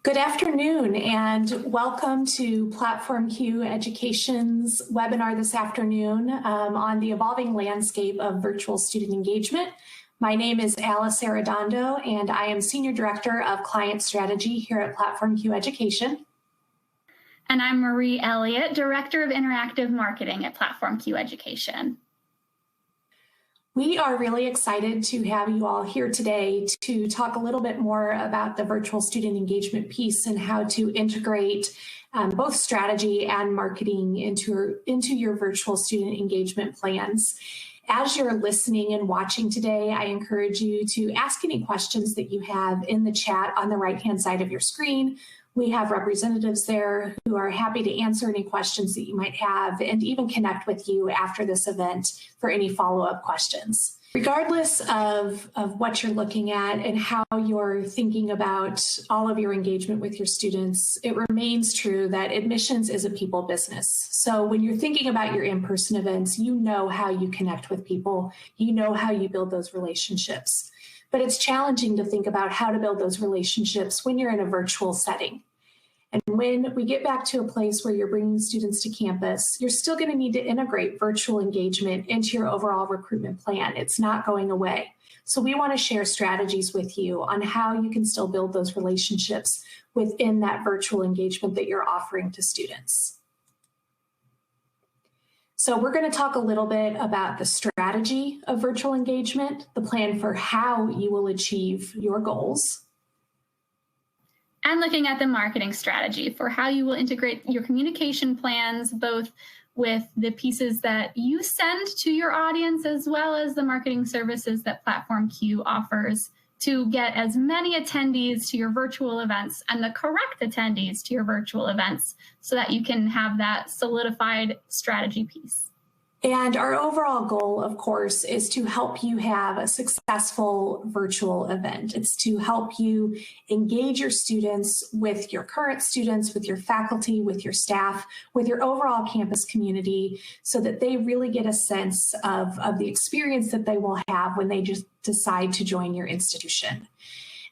Good afternoon and welcome to Platform Q Education's webinar this afternoon on the evolving landscape of virtual student engagement. My name is Alice Arredondo and I am Senior Director of Client Strategy here at Platform Q Education. And I'm Marie Elliott, Director of Interactive Marketing at Platform Q Education. We are really excited to have you all here today to talk a little bit more about the virtual student engagement piece and how to integrate both strategy and marketing into your virtual student engagement plans. As you're listening and watching today, I encourage you to ask any questions that you have in the chat on the right-hand side of your screen. We have representatives there who are happy to answer any questions that you might have and even connect with you after this event for any follow-up questions. Regardless of what you're looking at and how you're thinking about all of your engagement with your students, it remains true that admissions is a people business. So when you're thinking about your in-person events, you know how you connect with people, you know how you build those relationships. But it's challenging to think about how to build those relationships when you're in a virtual setting. And when we get back to a place where you're bringing students to campus, you're still going to need to integrate virtual engagement into your overall recruitment plan. It's not going away. So we want to share strategies with you on how you can still build those relationships within that virtual engagement that you're offering to students. So we're going to talk a little bit about the strategy of virtual engagement, the plan for how you will achieve your goals, and looking at the marketing strategy for how you will integrate your communication plans, both with the pieces that you send to your audience, as well as the marketing services that Platform Q offers to get as many attendees to your virtual events and the correct attendees to your virtual events so that you can have that solidified strategy piece. And our overall goal, of course, is to help you have a successful virtual event. It's to help you engage your students with your current students, with your faculty, with your staff, with your overall campus community, so that they really get a sense of the experience that they will have when they just decide to join your institution.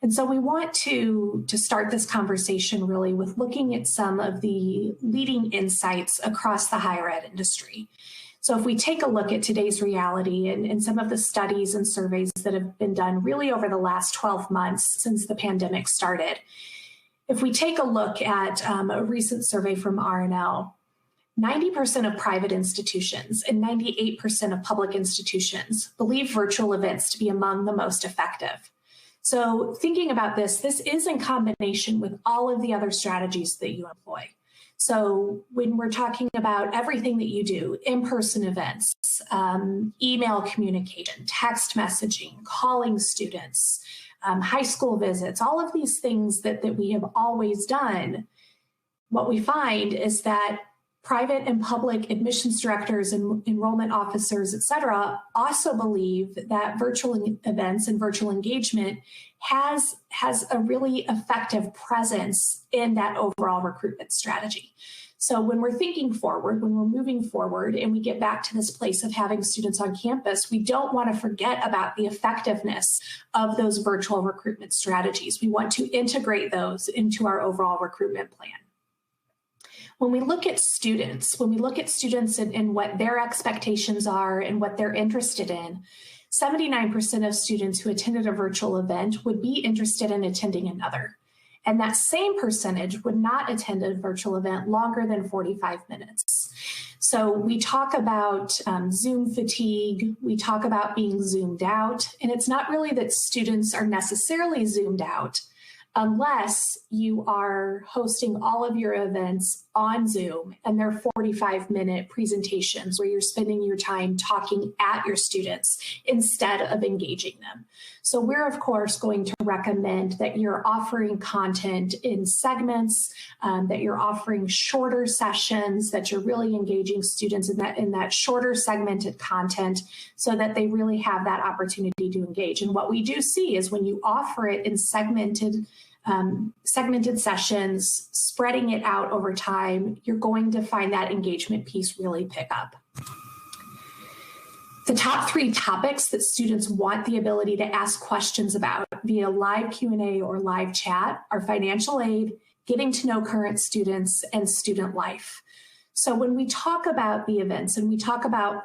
And so we want to start this conversation really with looking at some of the leading insights across the higher ed industry. So if we take a look at today's reality and some of the studies and surveys that have been done really over the last 12 months since the pandemic started, if we take a look at a recent survey from R&L, 90% of private institutions and 98% of public institutions believe virtual events to be among the most effective. So thinking about this is in combination with all of the other strategies that you employ. So when we're talking about everything that you do, in-person events, email communication, text messaging, calling students, high school visits, all of these things that we have always done, what we find is that private and public admissions directors and enrollment officers, et cetera, also believe that virtual events and virtual engagement has a really effective presence in that overall recruitment strategy. So when we're thinking forward, when we're moving forward and we get back to this place of having students on campus, we don't want to forget about the effectiveness of those virtual recruitment strategies. We want to integrate those into our overall recruitment plan. When we look at students, and what their expectations are and what they're interested in, 79% of students who attended a virtual event would be interested in attending another. And that same percentage would not attend a virtual event longer than 45 minutes. So we talk about Zoom fatigue, we talk about being zoomed out, and it's not really that students are necessarily zoomed out unless you are hosting all of your events on Zoom and they're 45-minute presentations where you're spending your time talking at your students instead of engaging them. So we're, of course, going to recommend that you're offering content in segments, that you're offering shorter sessions, that you're really engaging students in that shorter segmented content so that they really have that opportunity to engage. And what we do see is when you offer it in segmented sessions, spreading it out over time, you're going to find that engagement piece really pick up. The top 3 topics that students want the ability to ask questions about via live Q&A or live chat are financial aid, getting to know current students, and student life. So when we talk about the events and we talk about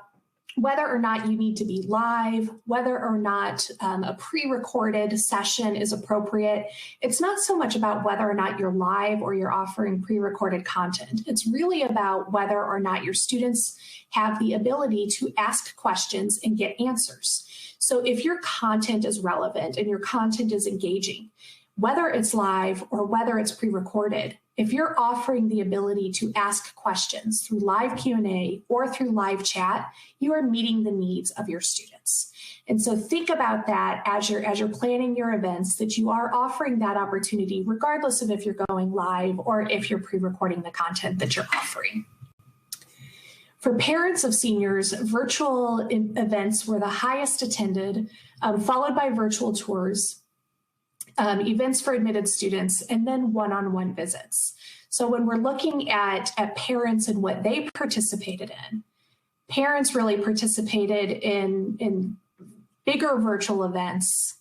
whether or not you need to be live, whether or not a pre-recorded session is appropriate, it's not so much about whether or not you're live or you're offering pre-recorded content. It's really about whether or not your students have the ability to ask questions and get answers. So if your content is relevant and your content is engaging, whether it's live or whether it's pre-recorded, if you're offering the ability to ask questions through live Q&A or through live chat, you are meeting the needs of your students. And so think about that as you're planning your events, that you are offering that opportunity regardless of if you're going live or if you're pre-recording the content that you're offering. For parents of seniors, virtual events were the highest attended, followed by virtual tours, events for admitted students, and then one-on-one visits. So when we're looking at parents and what they participated in, parents really participated in bigger virtual events,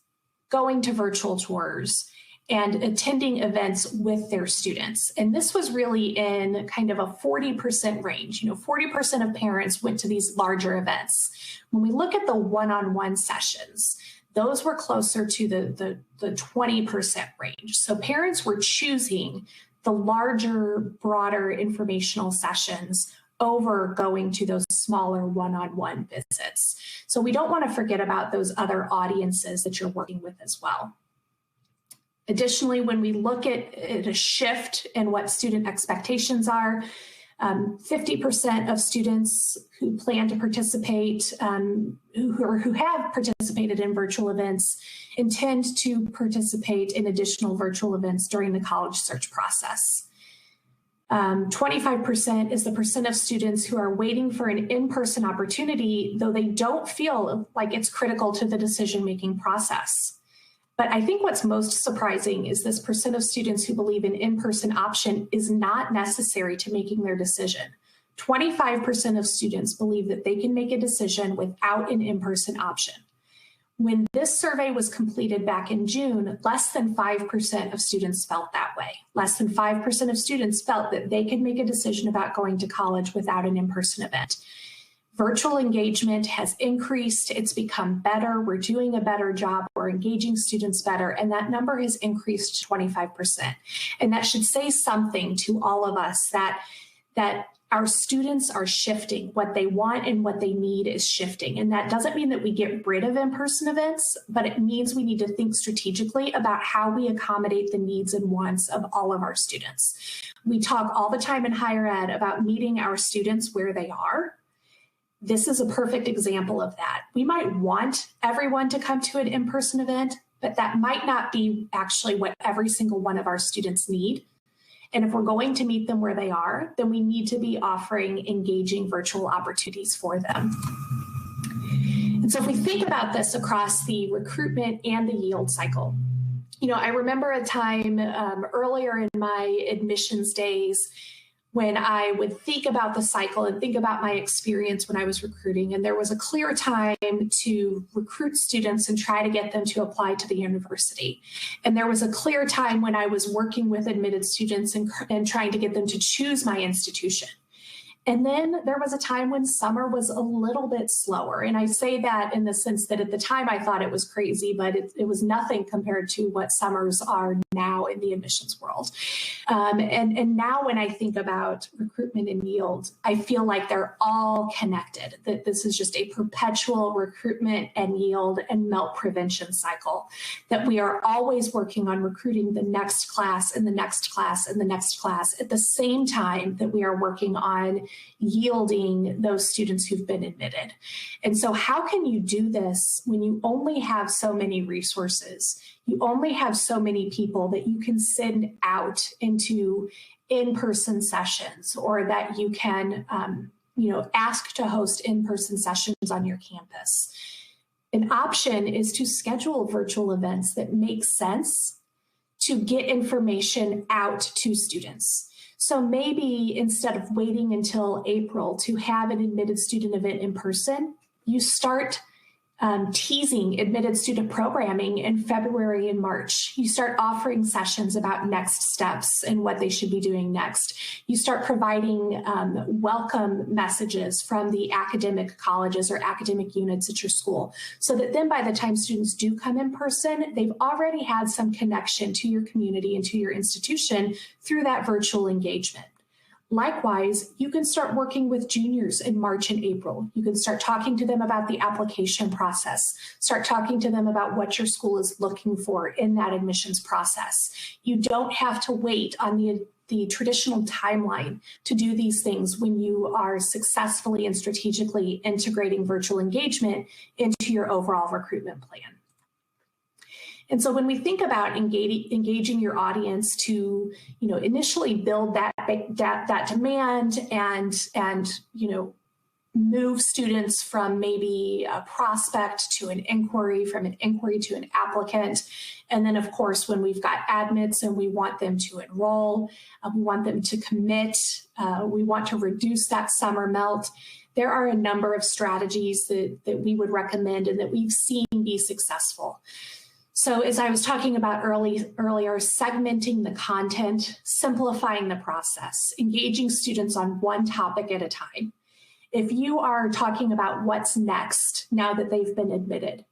going to virtual tours, and attending events with their students. And this was really in kind of a 40% range. 40% of parents went to these larger events. When we look at the one-on-one sessions, those were closer to the 20% range. So parents were choosing the larger, broader informational sessions over going to those smaller one-on-one visits. So we don't want to forget about those other audiences that you're working with as well. Additionally, when we look at a shift in what student expectations are, 50% of students who plan to participate, who have participated in virtual events, intend to participate in additional virtual events during the college search process. 25% is the percent of students who are waiting for an in-person opportunity, though they don't feel like it's critical to the decision-making process. But I think what's most surprising is this percent of students who believe an in-person option is not necessary to making their decision. 25% of students believe that they can make a decision without an in-person option. When this survey was completed back in June, less than 5% of students felt that way. Less than 5% of students felt that they could make a decision about going to college without an in-person event. Virtual engagement has increased. It's become better. We're doing a better job. We're engaging students better. And that number has increased to 25%. And that should say something to all of us that our students are shifting. What they want and what they need is shifting. And that doesn't mean that we get rid of in-person events, but it means we need to think strategically about how we accommodate the needs and wants of all of our students. We talk all the time in higher ed about meeting our students where they are. This is a perfect example of that. We might want everyone to come to an in-person event, but that might not be actually what every single one of our students need. And if we're going to meet them where they are, then we need to be offering engaging virtual opportunities for them. And so if we think about this across the recruitment and the yield cycle, I remember a time earlier in my admissions days when I would think about the cycle and think about my experience when I was recruiting, and there was a clear time to recruit students and try to get them to apply to the university. And there was a clear time when I was working with admitted students and trying to get them to choose my institution. And then there was a time when summer was a little bit slower. And I say that in the sense that at the time I thought it was crazy, but it was nothing compared to what summers are now in the admissions world. And now when I think about recruitment and yield, I feel like they're all connected, that this is just a perpetual recruitment and yield and melt prevention cycle, that we are always working on recruiting the next class and the next class and the next class at the same time that we are working on yielding those students who've been admitted. And so how can you do this when you only have so many resources? You only have so many people that you can send out into in-person sessions, or that you can ask to host in-person sessions on your campus. An option is to schedule virtual events that make sense to get information out to students. So maybe instead of waiting until April to have an admitted student event in person, You start teasing admitted student programming in February and March. You start offering sessions about next steps and what they should be doing next. You start providing welcome messages from the academic colleges or academic units at your school, so that then by the time students do come in person, they've already had some connection to your community and to your institution through that virtual engagement. Likewise, you can start working with juniors in March and April. You can start talking to them about the application process, start talking to them about what your school is looking for in that admissions process. You don't have to wait on the traditional timeline to do these things when you are successfully and strategically integrating virtual engagement into your overall recruitment plan. And so when we think about engaging your audience to, initially build that demand and move students from maybe a prospect to an inquiry, from an inquiry to an applicant. And then, of course, when we've got admits and we want them to enroll, we want them to commit, we want to reduce that summer melt. There are a number of strategies that we would recommend and that we've seen be successful. So as I was talking about earlier, segmenting the content, simplifying the process, engaging students on one topic at a time. If you are talking about what's next now that they've been admitted,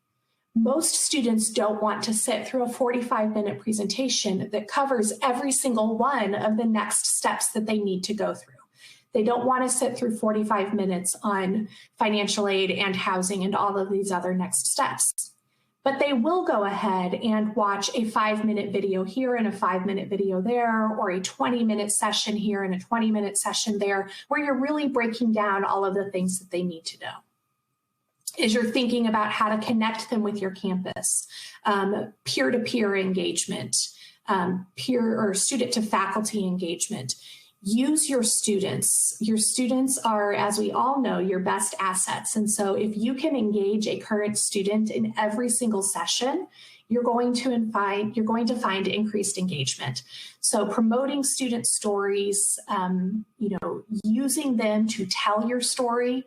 most students don't want to sit through a 45-minute presentation that covers every single one of the next steps that they need to go through. They don't want to sit through 45 minutes on financial aid and housing and all of these other next steps. But they will go ahead and watch a 5-minute video here and a 5-minute video there, or a 20-minute session here and a 20-minute session there, where you're really breaking down all of the things that they need to know. As you're thinking about how to connect them with your campus, peer-to-peer engagement, peer or student to faculty engagement. Use your students. Your students are, as we all know, your best assets. And so if you can engage a current student in every single session, you're going to find increased engagement. So promoting student stories, using them to tell your story,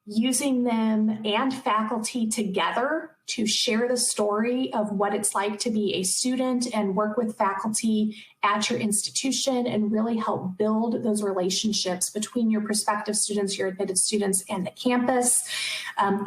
using them and faculty together to share the story of what it's like to be a student and work with faculty at your institution and really help build those relationships between your prospective students, your admitted students, and the campus.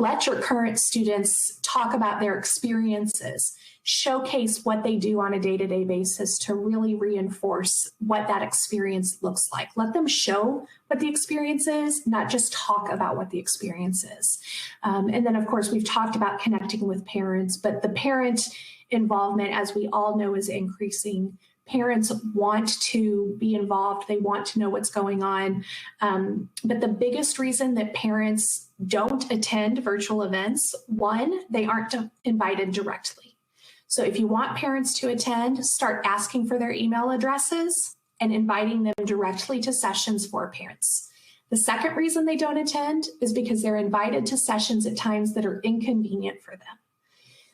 Let your current students talk about their experiences. Showcase what they do on a day-to-day basis to really reinforce what that experience looks like. Let them show what the experience is, not just talk about what the experience is. And then, of course, we've talked about connecting with parents, but the parent involvement, as we all know, is increasing. Parents want to be involved. They want to know what's going on. But the biggest reason that parents don't attend virtual events, one, they aren't invited directly. So if you want parents to attend, start asking for their email addresses and inviting them directly to sessions for parents. The second reason they don't attend is because they're invited to sessions at times that are inconvenient for them.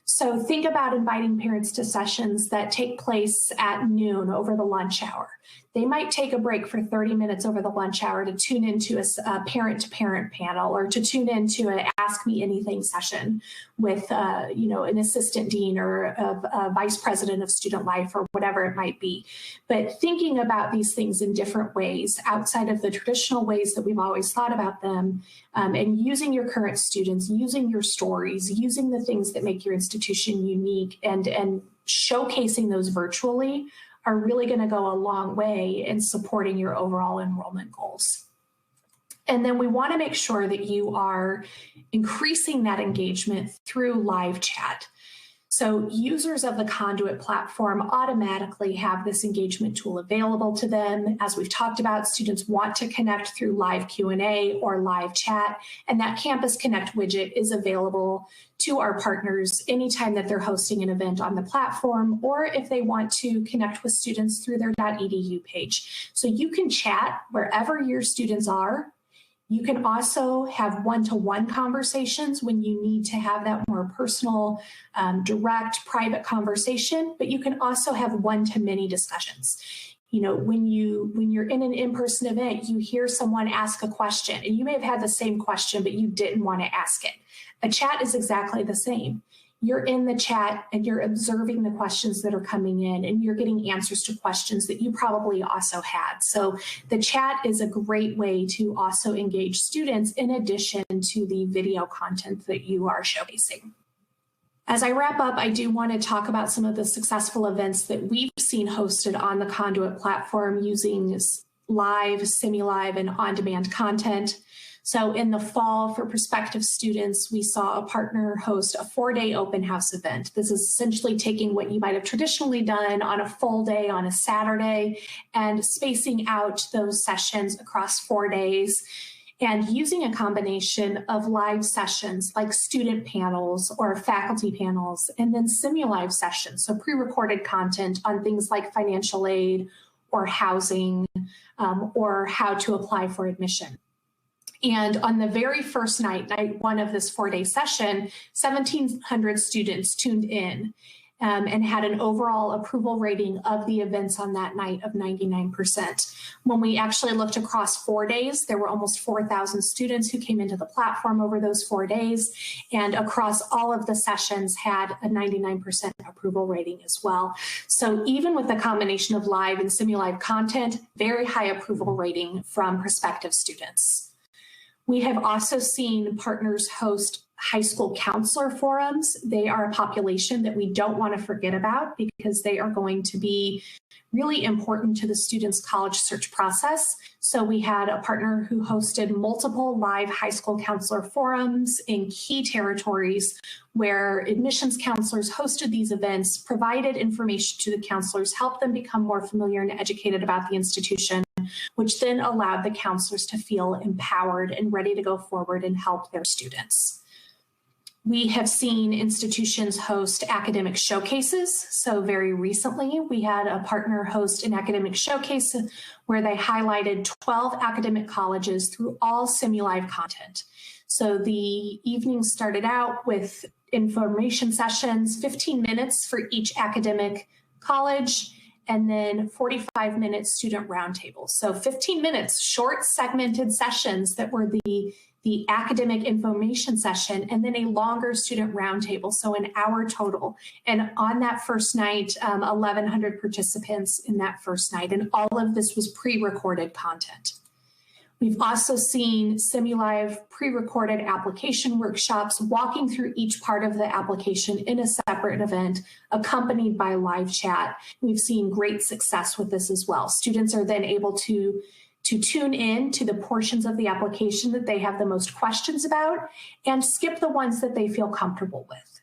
So think about inviting parents to sessions that take place at noon over the lunch hour. They might take a break for 30 minutes over the lunch hour to tune into a parent-to-parent panel or to tune into an Ask Me Anything session with an assistant dean or a vice president of student life or whatever it might be. But thinking about these things in different ways outside of the traditional ways that we've always thought about them, and using your current students, using your stories, using the things that make your institution unique and showcasing those virtually are really going to go a long way in supporting your overall enrollment goals. And then we want to make sure that you are increasing that engagement through live chat. So users of the Conduit platform automatically have this engagement tool available to them. As we've talked about, students want to connect through live Q&A or live chat, and that Campus Connect widget is available to our partners anytime that they're hosting an event on the platform, or if they want to connect with students through their .edu page. So you can chat wherever your students are. You can also have one-to-one conversations when you need to have that more personal, direct, private conversation, but you can also have one-to-many discussions. when you're in an in-person event, you hear someone ask a question, and you may have had the same question, but you didn't want to ask it. A chat is exactly the same. You're in the chat and you're observing the questions that are coming in, and you're getting answers to questions that you probably also had. So the chat is a great way to also engage students in addition to the video content that you are showcasing. As I wrap up, I do want to talk about some of the successful events that we've seen hosted on the Conduit platform using live, semi-live, and on-demand content. So in the fall, for prospective students, we saw a partner host a 4-day open house event. This is essentially taking what you might have traditionally done on a full day on a Saturday and spacing out those sessions across 4 days, and using a combination of live sessions like student panels or faculty panels, and then semi-live sessions, so pre-recorded content on things like financial aid or housing or how to apply for admission. And on the very first night one of this 4-day session, 1,700 students tuned in and had an overall approval rating of the events on that night of 99%. When we actually looked across 4 days, there were almost 4,000 students who came into the platform over those 4 days, and across all of the sessions had a 99% approval rating as well. So even with the combination of live and semi-live content, very high approval rating from prospective students. We have also seen partners host high school counselor forums. They are a population that we don't want to forget about because they are going to be really important to the students' college search process. So we had a partner who hosted multiple live high school counselor forums in key territories where admissions counselors hosted these events, provided information to the counselors, helped them become more familiar and educated about the institution, which then allowed the counselors to feel empowered and ready to go forward and help their students. We have seen institutions host academic showcases. So very recently, we had a partner host an academic showcase where they highlighted 12 academic colleges through all semi-live content. So the evening started out with information sessions, 15 minutes for each academic college, and then 45 minutes student roundtables. So 15 minutes, short segmented sessions that were the academic information session, and then a longer student roundtable, so an hour total. And on that first night, 1,100 participants in that first night, and all of this was pre-recorded content. We've also seen semi-live pre-recorded application workshops walking through each part of the application in a separate event, accompanied by live chat. We've seen great success with this as well. Students are then able to tune in to the portions of the application that they have the most questions about and skip the ones that they feel comfortable with.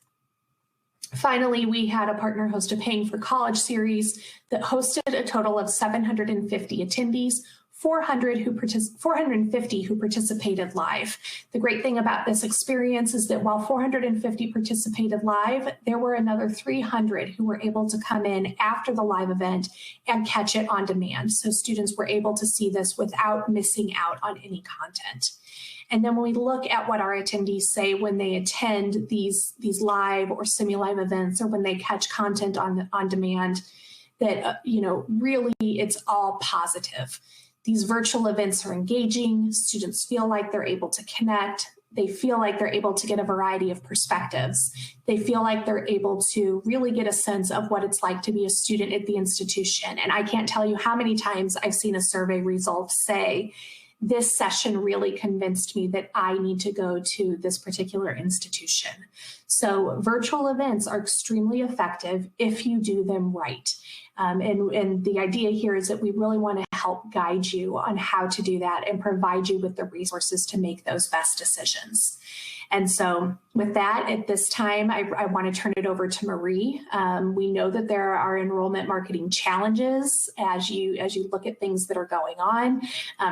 Finally, we had a partner host a Paying for College series that hosted a total of 750 attendees, 450 who participated live. The great thing about this experience is that while 450 participated live, there were another 300 who were able to come in after the live event and catch it on demand. So students were able to see this without missing out on any content. And then when we look at what our attendees say when they attend these live or semi-live events, or when they catch content on demand, that really it's all positive. These virtual events are engaging. Students feel like they're able to connect. They feel like they're able to get a variety of perspectives. They feel like they're able to really get a sense of what it's like to be a student at the institution. And I can't tell you how many times I've seen a survey result say, this session really convinced me that I need to go to this particular institution. So virtual events are extremely effective if you do them right. And the idea here is that we really want to help guide you on how to do that and provide you with the resources to make those best decisions. And so with that, at this time, I want to turn it over to Marie. We know that there are enrollment marketing challenges as you look at things that are going on,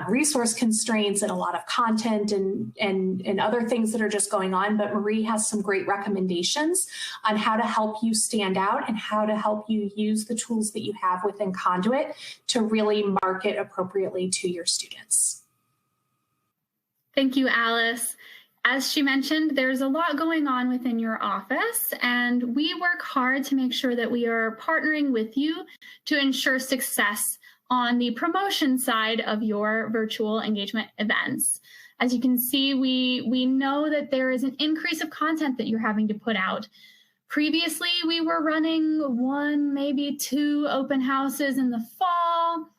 resource constraints and a lot of content and other things that are just going on. But Marie has some great recommendations on how to help you stand out and how to help you use the tools that you have within Conduit to really market appropriately to your students. Thank you, Alice. As she mentioned, there's a lot going on within your office, and we work hard to make sure that we are partnering with you to ensure success on the promotion side of your virtual engagement events. As you can see, we know that there is an increase of content that you're having to put out. Previously, we were running 1, maybe 2 open houses in the fall,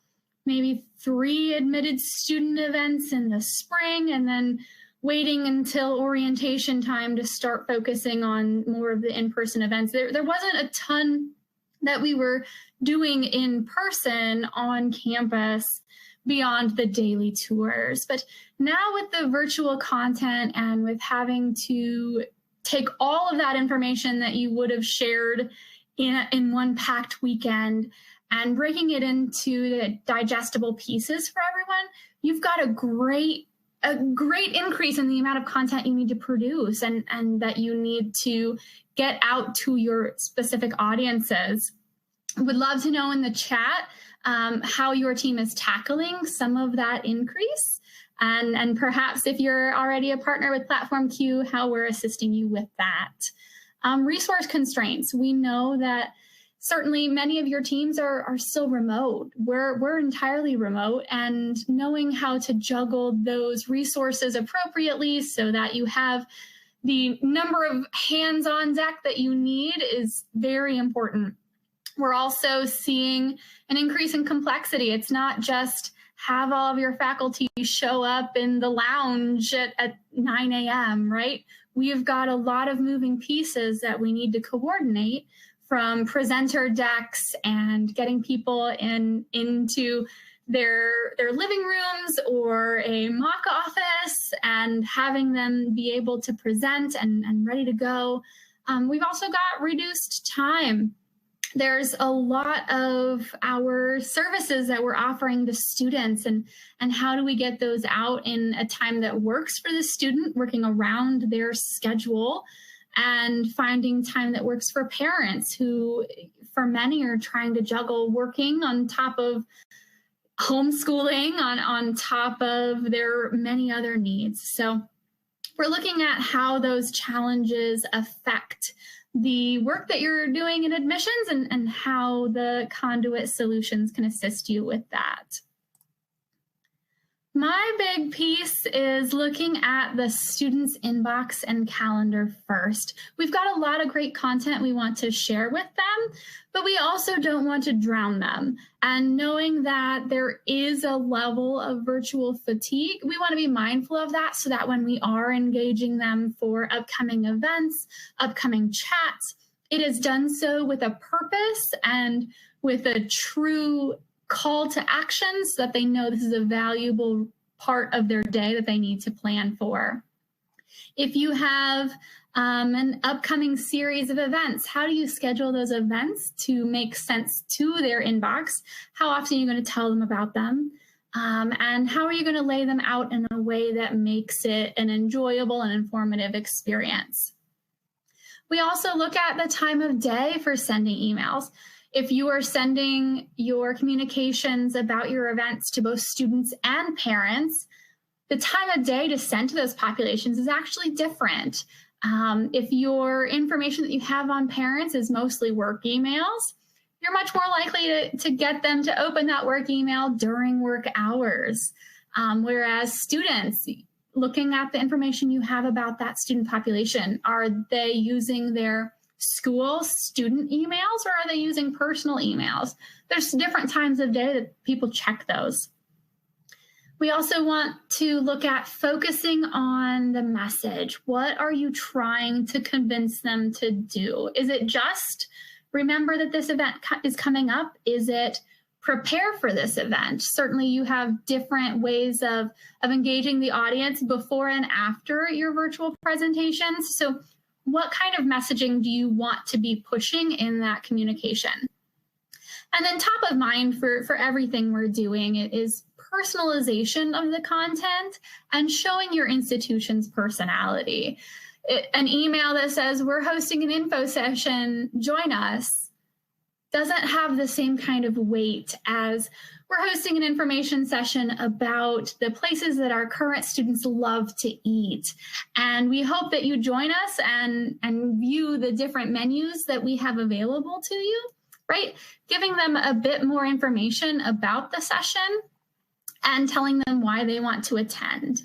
maybe 3 admitted student events in the spring, and then waiting until orientation time to start focusing on more of the in-person events. There wasn't a ton that we were doing in person on campus beyond the daily tours. But now with the virtual content and with having to take all of that information that you would have shared in one packed weekend and breaking it into the digestible pieces for everyone, you've got a great increase in the amount of content you need to produce and that you need to get out to your specific audiences. Would love to know in the chat how your team is tackling some of that increase, and perhaps if you're already a partner with Platform Q, how we're assisting you with that. Resource constraints. We know that certainly many of your teams are still remote. We're entirely remote, and knowing how to juggle those resources appropriately so that you have the number of hands on deck that you need is very important. We're also seeing an increase in complexity. It's not just have all of your faculty show up in the lounge at 9 a.m., right? We've got a lot of moving pieces that we need to coordinate, from presenter decks and getting people into their living rooms or a mock office and having them be able to present and ready to go. We've also got reduced time. There's a lot of our services that we're offering to students, and how do we get those out in a time that works for the student, working around their schedule, and finding time that works for parents who, for many, are trying to juggle working on top of homeschooling, on top of their many other needs. So we're looking at how those challenges affect the work that you're doing in admissions and how the conduit solutions can assist you with that. My big piece is looking at the students' inbox and calendar first. We've got a lot of great content we want to share with them, but we also don't want to drown them. And knowing that there is a level of virtual fatigue, we want to be mindful of that so that when we are engaging them for upcoming events, upcoming chats, it is done so with a purpose and with a true call to action so that they know this is a valuable part of their day that they need to plan for. If you have an upcoming series of events, how do you schedule those events to make sense to their inbox? How often are you going to tell them about them? And how are you going to lay them out in a way that makes it an enjoyable and informative experience? We also look at the time of day for sending emails. If you are sending your communications about your events to both students and parents, the time of day to send to those populations is actually different. If your information that you have on parents is mostly work emails, you're much more likely to get them to open that work email during work hours. Whereas students, looking at the information you have about that student population, are they using their school student emails or are they using personal emails? There's different times of day that people check those. We also want to look at focusing on the message. What are you trying to convince them to do? Is it just remember that this event is coming up? Is it prepare for this event? Certainly you have different ways of engaging the audience before and after your virtual presentations. So what kind of messaging do you want to be pushing in that communication? And then top of mind for everything we're doing is personalization of the content and showing your institution's personality. An email that says, we're hosting an info session, join us, doesn't have the same kind of weight as we're hosting an information session about the places that our current students love to eat. And we hope that you join us and view the different menus that we have available to you, right? Giving them a bit more information about the session and telling them why they want to attend.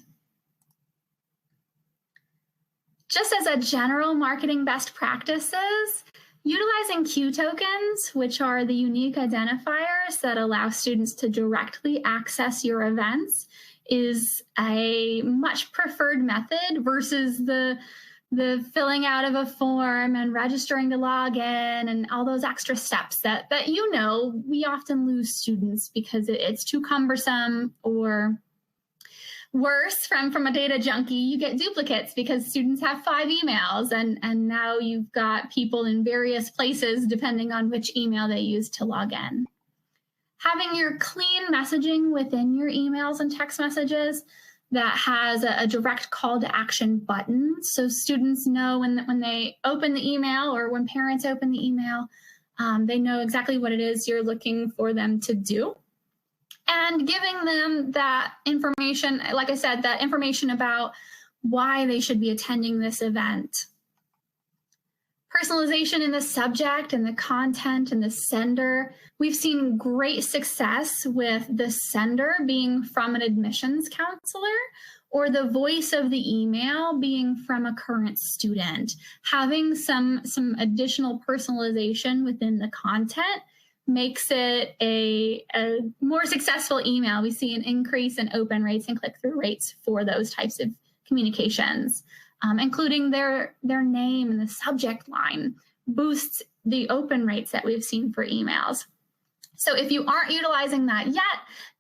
Just as a general marketing best practices, utilizing Q tokens, which are the unique identifiers that allow students to directly access your events, is a much preferred method versus the filling out of a form and registering to log in and all those extra steps that we often lose students because it's too cumbersome, or worse, from a data junkie, you get duplicates because students have 5 emails and now you've got people in various places depending on which email they use to log in. Having your clean messaging within your emails and text messages that has a direct call to action button, so students know when they open the email, or when parents open the email, they know exactly what it is you're looking for them to do. And giving them that information, like I said, that information about why they should be attending this event. Personalization in the subject and the content and the sender. We've seen great success with the sender being from an admissions counselor, or the voice of the email being from a current student. Having some additional personalization within the content makes it a more successful email. We see an increase in open rates and click-through rates for those types of communications, including their name and the subject line boosts the open rates that we've seen for emails. So if you aren't utilizing that yet,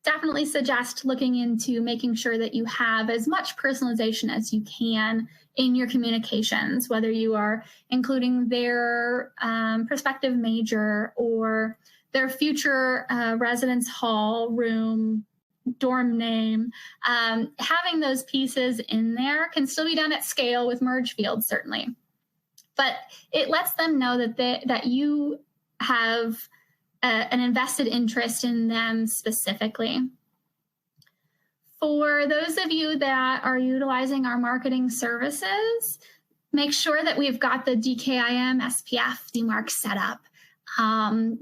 definitely suggest looking into making sure that you have as much personalization as you can in your communications, whether you are including their prospective major or their future residence hall, room, dorm name. Having those pieces in there can still be done at scale with merge fields, certainly. But it lets them know that you have an invested interest in them specifically. For those of you that are utilizing our marketing services, make sure that we've got the DKIM SPF DMARC set up.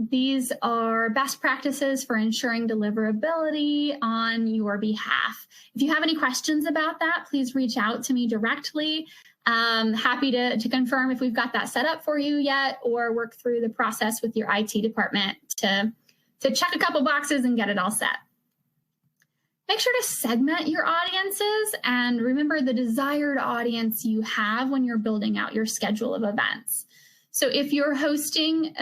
These are best practices for ensuring deliverability on your behalf. If you have any questions about that, please reach out to me directly. Happy to confirm if we've got that set up for you yet, or work through the process with your IT department to check a couple boxes and get it all set. Make sure to segment your audiences and remember the desired audience you have when you're building out your schedule of events. So if you're hosting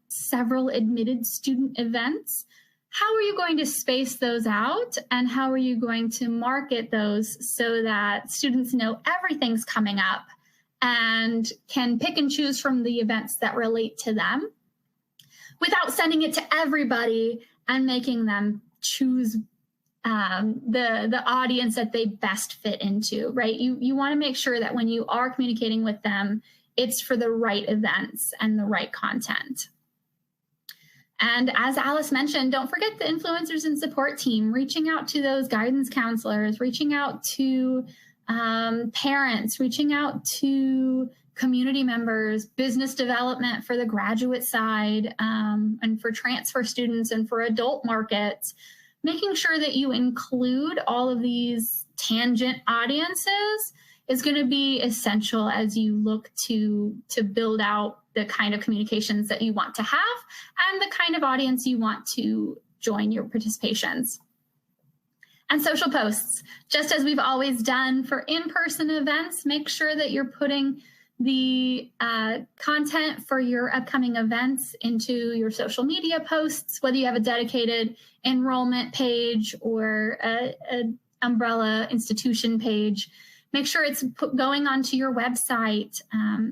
several admitted student events, how are you going to space those out, and how are you going to market those so that students know everything's coming up and can pick and choose from the events that relate to them without sending it to everybody and making them choose the audience that they best fit into, right? You want to make sure that when you are communicating with them, it's for the right events and the right content. And as Alice mentioned, don't forget the influencers and support team, reaching out to those guidance counselors, reaching out to parents, reaching out to community members, business development for the graduate side, and for transfer students and for adult markets, making sure that you include all of these tangent audiences is going to be essential as you look to build out the kind of communications that you want to have and the kind of audience you want to join your participations. And social posts, just as we've always done for in-person events, make sure that you're putting the content for your upcoming events into your social media posts, whether you have a dedicated enrollment page or an umbrella institution page. Make sure it's going onto your website,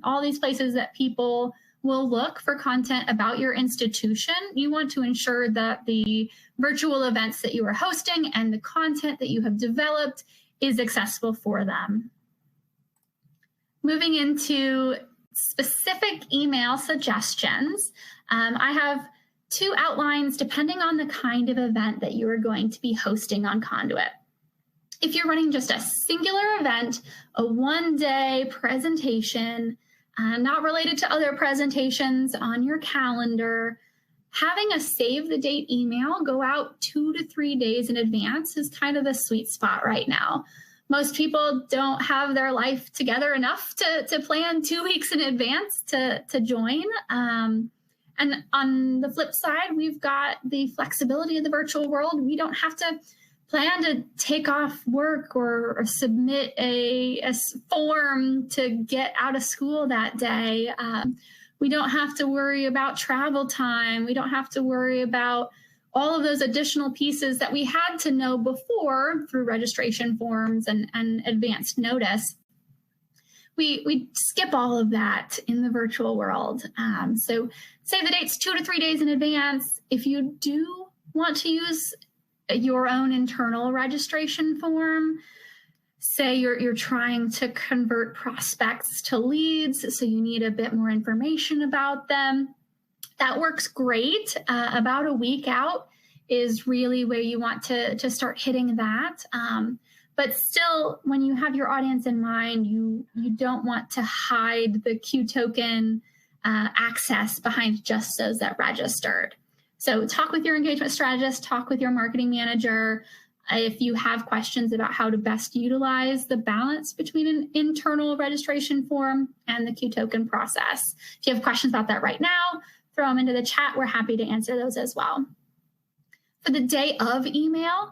all these places that people will look for content about your institution. You want to ensure that the virtual events that you are hosting and the content that you have developed is accessible for them. Moving into specific email suggestions, I have 2 outlines depending on the kind of event that you are going to be hosting on Conduit. If you're running just a singular event, a one-day presentation, not related to other presentations on your calendar, having a save the date email go out 2 to 3 days in advance is kind of the sweet spot right now. Most people don't have their life together enough to plan 2 weeks in advance to join. And on the flip side, we've got the flexibility of the virtual world. We don't have to plan to take off work or submit a form to get out of school that day. We don't have to worry about travel time. We don't have to worry about all of those additional pieces that we had to know before through registration forms and advanced notice. We skip all of that in the virtual world. So save the dates 2 to 3 days in advance. If you do want to use your own internal registration form, say you're trying to convert prospects to leads, so you need a bit more information about them, that works great. About a week out is really where you want to start hitting that. But still, when you have your audience in mind, you don't want to hide the Q token access behind just those that registered. So talk with your engagement strategist, talk with your marketing manager. If you have questions about how to best utilize the balance between an internal registration form and the Q token process. If you have questions about that right now, throw them into the chat. We're happy to answer those as well. For the day of email,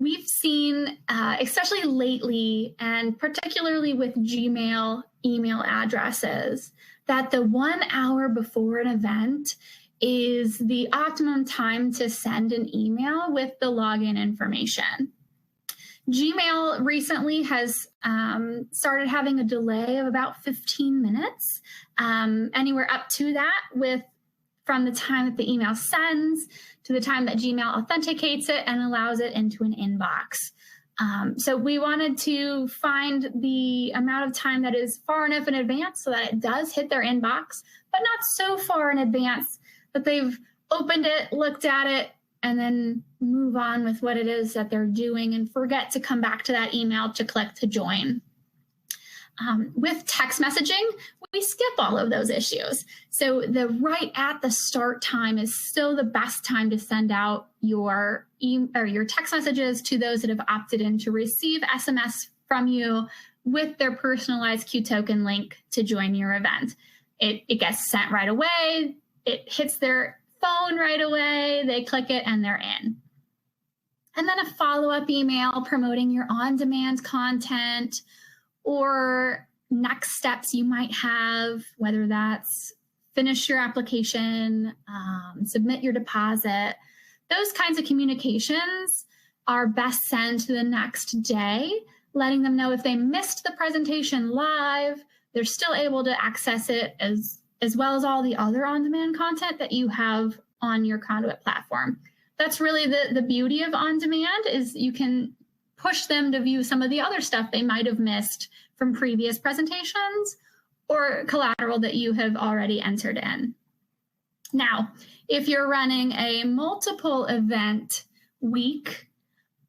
we've seen, especially lately, and particularly with Gmail email addresses, that the 1 hour before an event is the optimum time to send an email with the login information. Gmail recently has started having a delay of about 15 minutes, anywhere up to that, from the time that the email sends to the time that Gmail authenticates it and allows it into an inbox. So we wanted to find the amount of time that is far enough in advance so that it does hit their inbox, but not so far in advance that they've opened it, looked at it, and then move on with what it is that they're doing and forget to come back to that email to click to join. With text messaging, we skip all of those issues. So the right at the start time is still the best time to send out your text messages to those that have opted in to receive SMS from you with their personalized Q token link to join your event. It gets sent right away. It hits their phone right away. They click it and they're in. And then a follow-up email promoting your on-demand content or next steps you might have, whether that's finish your application, submit your deposit. Those kinds of communications are best sent to the next day, letting them know if they missed the presentation live, they're still able to access it as well as all the other on-demand content that you have on your Conduit platform. That's really the beauty of on-demand, is you can push them to view some of the other stuff they might have missed from previous presentations or collateral that you have already entered in. Now, if you're running a multiple event week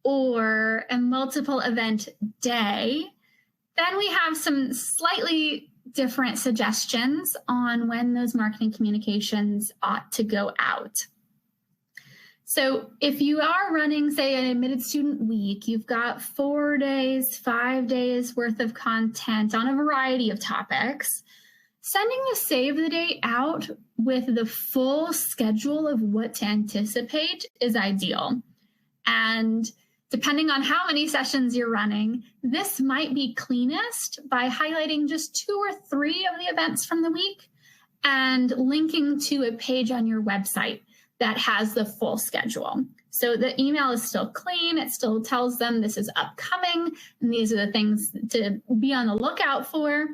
or a multiple event day, then we have some slightly different suggestions on when those marketing communications ought to go out. So if you are running, say, an admitted student week, you've got 4 days, 5 days worth of content on a variety of topics, sending the save the date out with the full schedule of what to anticipate is ideal. And depending on how many sessions you're running, this might be cleanest by highlighting just 2 or 3 of the events from the week and linking to a page on your website that has the full schedule. So the email is still clean. It still tells them this is upcoming and these are the things to be on the lookout for,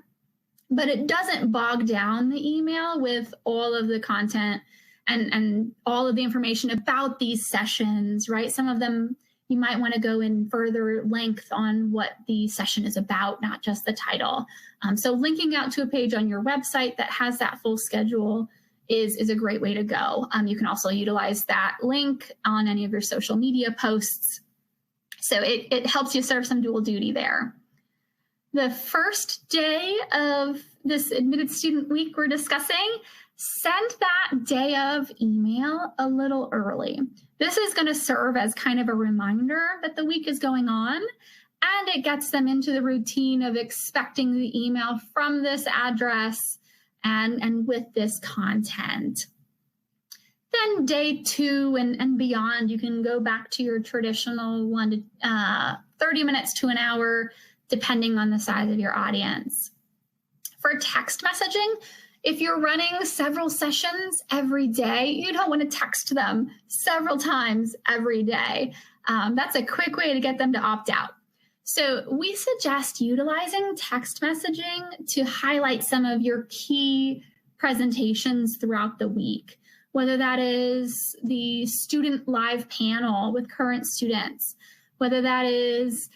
but it doesn't bog down the email with all of the content and all of the information about these sessions, right? Some of them you might want to go in further length on what the session is about, not just the title. So linking out to a page on your website that has that full schedule is a great way to go. You can also utilize that link on any of your social media posts. So it helps you serve some dual duty there. The first day of this admitted student week we're discussing, send that day of email a little early. This is going to serve as kind of a reminder that the week is going on, and it gets them into the routine of expecting the email from this address and with this content. Then day 2 and beyond, you can go back to your traditional 30 minutes to an hour, depending on the size of your audience. For text messaging, if you're running several sessions every day, you don't want to text them several times every day. That's a quick way to get them to opt out. So we suggest utilizing text messaging to highlight some of your key presentations throughout the week, whether that is the student live panel with current students, whether that is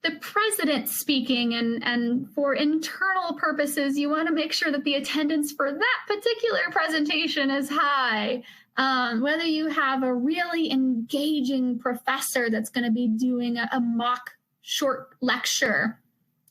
the president speaking, and for internal purposes, you want to make sure that the attendance for that particular presentation is high. Whether you have a really engaging professor that's going to be doing a mock short lecture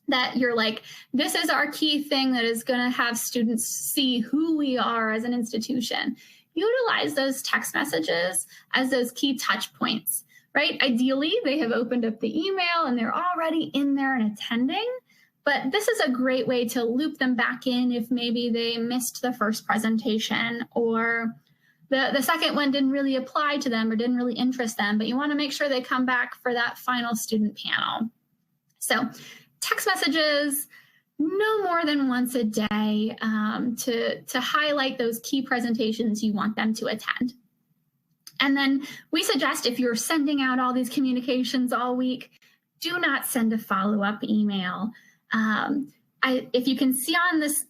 that you're like, this is our key thing that is going to have students see who we are as an institution. Utilize those text messages as those key touch points, right? Ideally, they have opened up the email and they're already in there and attending, but this is a great way to loop them back in if maybe they missed the first presentation or the second one didn't really apply to them or didn't really interest them, but you want to make sure they come back for that final student panel. So text messages, no more than once a day to highlight those key presentations you want them to attend. And then we suggest if you're sending out all these communications all week, do not send a follow-up email. If you can see on this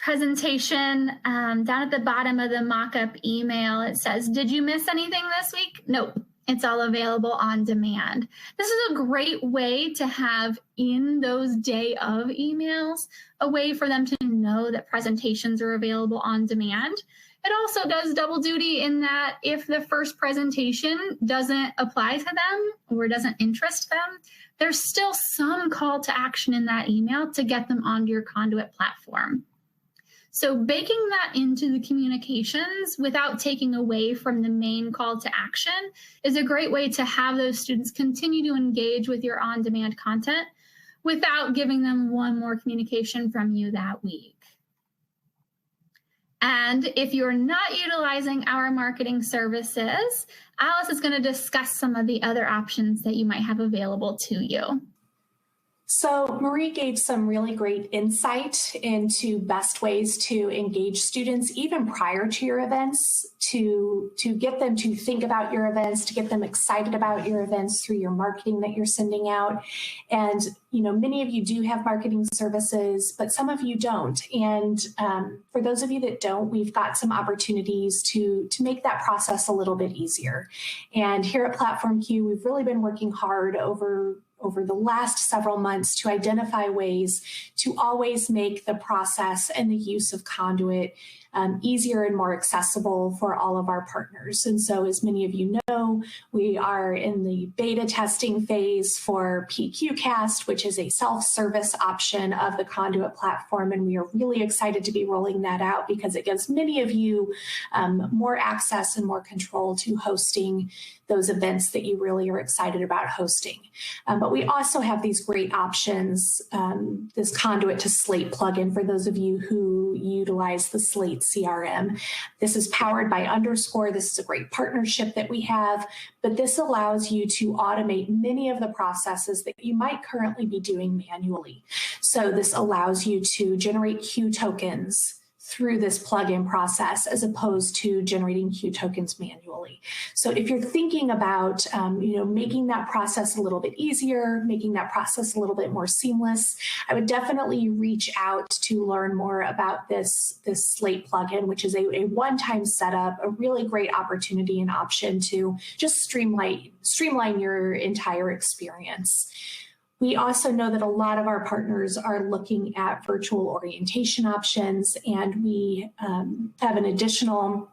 presentation, down at the bottom of the mock-up email, it says, did you miss anything this week? Nope, it's all available on demand. This is a great way to have in those day of emails, a way for them to know that presentations are available on demand. It also does double duty in that if the first presentation doesn't apply to them or doesn't interest them, there's still some call to action in that email to get them onto your Conduit platform. So baking that into the communications without taking away from the main call to action is a great way to have those students continue to engage with your on-demand content without giving them one more communication from you that week. And if you're not utilizing our marketing services, Alice is going to discuss some of the other options that you might have available to you. So Marie gave some really great insight into best ways to engage students even prior to your events, to get them to think about your events, to get them excited about your events through your marketing that you're sending out. And, you know, many of you do have marketing services, but some of you don't. And for those of you that don't, we've got some opportunities to make that process a little bit easier. And here at Platform Q, we've really been working hard over the last several months to identify ways to always make the process and the use of Conduit easier and more accessible for all of our partners. And so, as many of you know, we are in the beta testing phase for PQcast, which is a self-service option of the Conduit platform. And we are really excited to be rolling that out because it gives many of you more access and more control to hosting those events that you really are excited about hosting. But we also have these great options, this Conduit to Slate plugin for those of you who utilize the Slate CRM. This is powered by Underscore. This is a great partnership that we have, but this allows you to automate many of the processes that you might currently be doing manually. So this allows you to generate Q tokens through this plugin process as opposed to generating Q tokens manually. So if you're thinking about making that process a little bit easier, making that process a little bit more seamless, I would definitely reach out to learn more about this Slate plugin, which is a one-time setup, a really great opportunity and option to just streamline your entire experience. We also know that a lot of our partners are looking at virtual orientation options, and we have an additional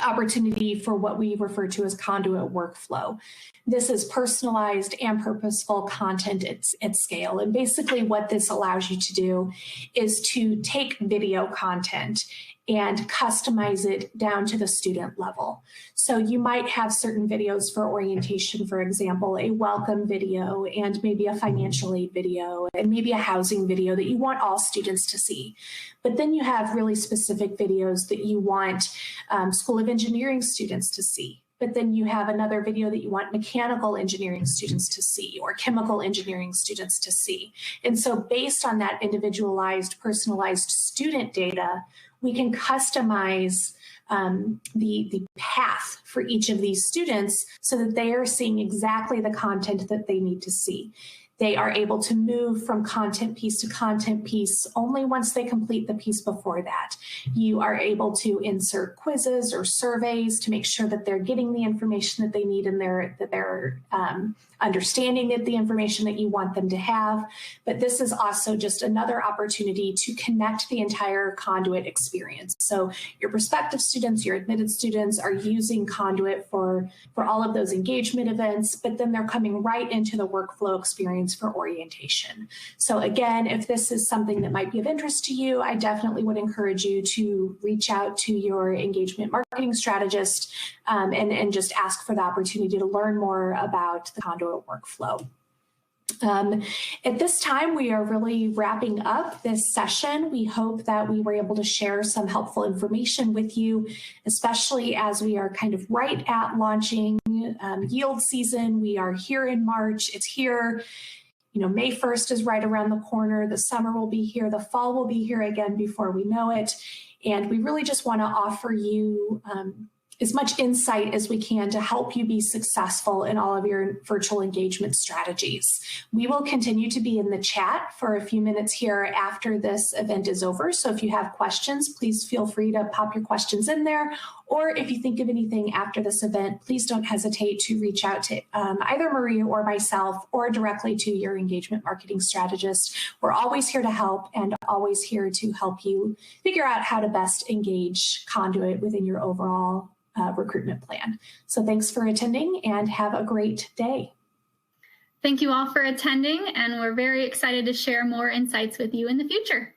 opportunity for what we refer to as Conduit workflow. This is personalized and purposeful content at scale. And basically what this allows you to do is to take video content and customize it down to the student level. So you might have certain videos for orientation, for example, a welcome video and maybe a financial aid video and maybe a housing video that you want all students to see. But then you have really specific videos that you want School of Engineering students to see. But then you have another video that you want mechanical engineering students to see or chemical engineering students to see. And so based on that individualized, personalized student data, we can customize the path for each of these students so that they are seeing exactly the content that they need to see. They are able to move from content piece to content piece only once they complete the piece before that. You are able to insert quizzes or surveys to make sure that they're getting the information that they need and that they're understanding the information that you want them to have. But this is also just another opportunity to connect the entire Conduit experience. So your prospective students, your admitted students are using Conduit for all of those engagement events, but then they're coming right into the workflow experience for orientation. So again, if this is something that might be of interest to you, I definitely would encourage you to reach out to your engagement marketing strategist and just ask for the opportunity to learn more about the Conduit workflow. At this time, we are really wrapping up this session. We hope that we were able to share some helpful information with you, especially as we are kind of right at launching yield season. We are here in March. It's here. You know, May 1st is right around the corner. The summer will be here. The fall will be here again before we know it. And we really just want to offer you as much insight as we can to help you be successful in all of your virtual engagement strategies. We will continue to be in the chat for a few minutes here after this event is over. So if you have questions, please feel free to pop your questions in there. Or if you think of anything after this event, please don't hesitate to reach out to either Maria or myself or directly to your engagement marketing strategist. We're always here to help and always here to help you figure out how to best engage Conduit within your overall recruitment plan. So thanks for attending and have a great day. Thank you all for attending, and we're very excited to share more insights with you in the future.